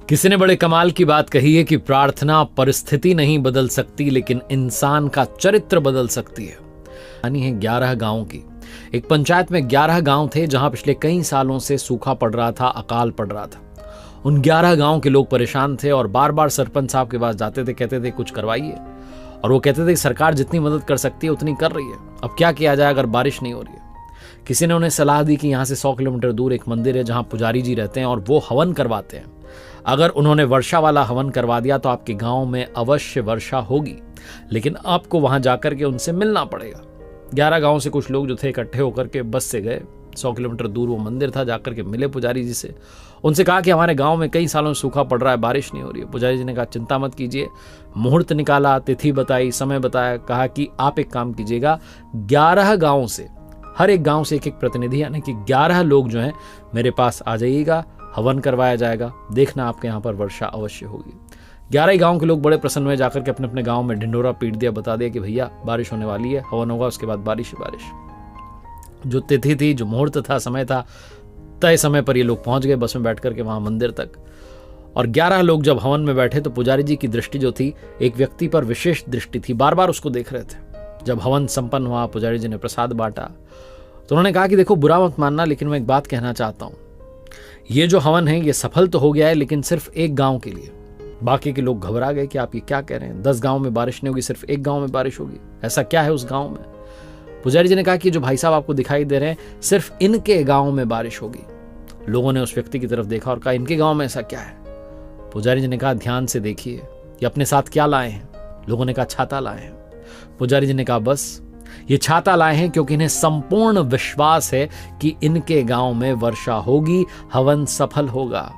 किसी ने बड़े कमाल की बात कही है कि प्रार्थना परिस्थिति नहीं बदल सकती लेकिन इंसान का चरित्र बदल सकती है। यानी है 11 गांव की एक पंचायत में 11 गांव थे जहां पिछले कई सालों से सूखा पड़ रहा था, अकाल पड़ रहा था। उन 11 गांव के लोग परेशान थे और बार बार सरपंच साहब के पास जाते थे, कहते थे कुछ करवाइए, और वो कहते थे कि सरकार जितनी मदद कर सकती है उतनी कर रही है, अब क्या किया जाए अगर बारिश नहीं हो रही है। किसी ने उन्हें सलाह दी कि यहाँ से 100 किलोमीटर दूर एक मंदिर है जहाँ पुजारी जी रहते हैं और वो हवन करवाते हैं। अगर उन्होंने वर्षा वाला हवन करवा दिया तो आपके गांव में अवश्य वर्षा होगी, लेकिन आपको वहां जाकर के उनसे मिलना पड़ेगा। 11 गांव से कुछ लोग जो थे इकट्ठे होकर के बस से गए। 100 किलोमीटर दूर वो मंदिर था, जाकर के मिले पुजारी जी से। उनसे कहा कि हमारे गांव में कई सालों से सूखा पड़ रहा है, बारिश नहीं हो रही है। पुजारी जी ने कहा चिंता मत कीजिए। मुहूर्त निकाला, तिथि बताई, समय बताया, कहा कि आप एक काम कीजिएगा, 11 गाँव से, हर एक गाँव से एक एक प्रतिनिधि यानी कि 11 लोग जो हैं मेरे पास आ जाइएगा, हवन करवाया जाएगा, देखना आपके यहाँ पर वर्षा अवश्य होगी। 11 गांव के लोग बड़े प्रसन्न हुए, जाकर के अपने अपने गांव में ढिंडोरा पीट दिया, बता दिया कि भैया बारिश होने वाली है, हवन होगा, उसके बाद बारिश ही बारिश। जो तिथि थी, जो मुहूर्त था, समय था, तय समय पर ये लोग पहुंच गए बस में बैठ करके वहां मंदिर तक। और 11 लोग जब हवन में बैठे तो पुजारी जी की दृष्टि जो थी, एक व्यक्ति पर विशेष दृष्टि थी, बार बार उसको देख रहे थे। जब हवन संपन्न हुआ, पुजारी जी ने प्रसाद बांटा तो उन्होंने कहा कि देखो बुरा मत मानना, लेकिन मैं एक बात कहना चाहता हूं, ये जो हवन है ये सफल तो हो गया है लेकिन सिर्फ एक गांव के लिए। बाकी के लोग घबरा गए कि आप ये क्या कह रहे हैं, 10 गांव में बारिश नहीं होगी, सिर्फ एक गांव में बारिश होगी, ऐसा क्या है उस गांव में। पुजारी जी ने कहा कि जो भाई साहब आपको दिखाई दे रहे हैं, सिर्फ इनके गांव में बारिश होगी। लोगों ने उस व्यक्ति की तरफ देखा और कहा इनके गांव में ऐसा क्या है। पुजारी जी ने कहा ध्यान से देखिए, ये अपने साथ क्या लाए हैं। लोगों ने कहा छाता लाए हैं। पुजारी जी ने कहा बस ये छाता लाए हैं क्योंकि इन्हें संपूर्ण विश्वास है कि इनके गांव में वर्षा होगी, हवन सफल होगा।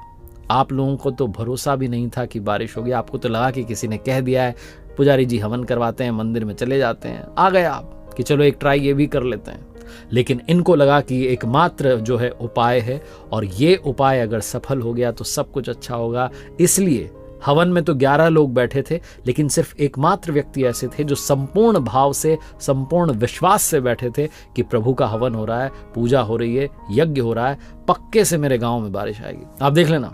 आप लोगों को तो भरोसा भी नहीं था कि बारिश होगी, आपको तो लगा कि किसी ने कह दिया है, पुजारी जी हवन करवाते हैं, मंदिर में चले जाते हैं, आ गए आप कि चलो एक ट्राई ये भी कर लेते हैं। लेकिन इनको लगा कि एकमात्र जो है उपाय है और ये उपाय अगर सफल हो गया तो सब कुछ अच्छा होगा। इसलिए हवन में तो 11 लोग बैठे थे, लेकिन सिर्फ एकमात्र व्यक्ति ऐसे थे जो संपूर्ण भाव से, संपूर्ण विश्वास से बैठे थे कि प्रभु का हवन हो रहा है, पूजा हो रही है, यज्ञ हो रहा है, पक्के से मेरे गांव में बारिश आएगी। आप देख लेना,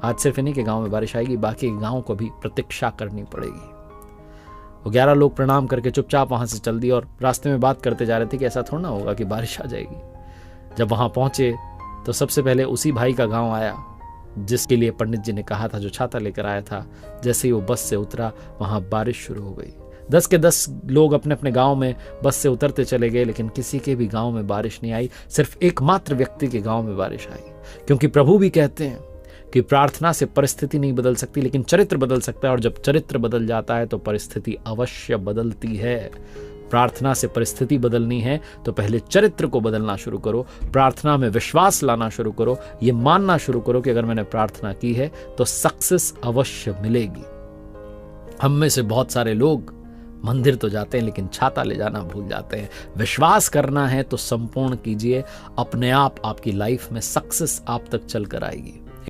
आज सिर्फ इन्हीं के गांव में बारिश आएगी, बाकी गांव को भी प्रतीक्षा करनी पड़ेगी। वो 11 लोग प्रणाम करके चुपचाप वहां से चल दिए और रास्ते में बात करते जा रहे थे कि ऐसा थोड़ा ना होगा कि बारिश आ जाएगी। जब वहां पहुंचे तो सबसे पहले उसी भाई का गाँव आया जिसके लिए पंडित जी ने कहा था, जो छाता लेकर आया था। जैसे ही वो बस से उतरा वहां बारिश शुरू हो गई। 10 के 10 लोग अपने अपने गांव में बस से उतरते चले गए, लेकिन किसी के भी गांव में बारिश नहीं आई, सिर्फ एकमात्र व्यक्ति के गांव में बारिश आई। क्योंकि प्रभु भी कहते हैं कि प्रार्थना से परिस्थिति नहीं बदल सकती लेकिन चरित्र बदल सकता है, और जब चरित्र बदल जाता है तो परिस्थिति अवश्य बदलती है। प्रार्थना से परिस्थिति बदलनी है तो पहले चरित्र को बदलना शुरू करो, प्रार्थना में विश्वास लाना शुरू करो, ये मानना शुरू करो कि अगर मैंने प्रार्थना की है तो सक्सेस अवश्य मिलेगी। हम में से बहुत सारे लोग मंदिर तो जाते हैं लेकिन छाता ले जाना भूल जाते हैं। विश्वास करना है तो संपूर्ण कीजिए, अपने आप आपकी लाइफ में सक्सेस आप तक चल कर आएगी।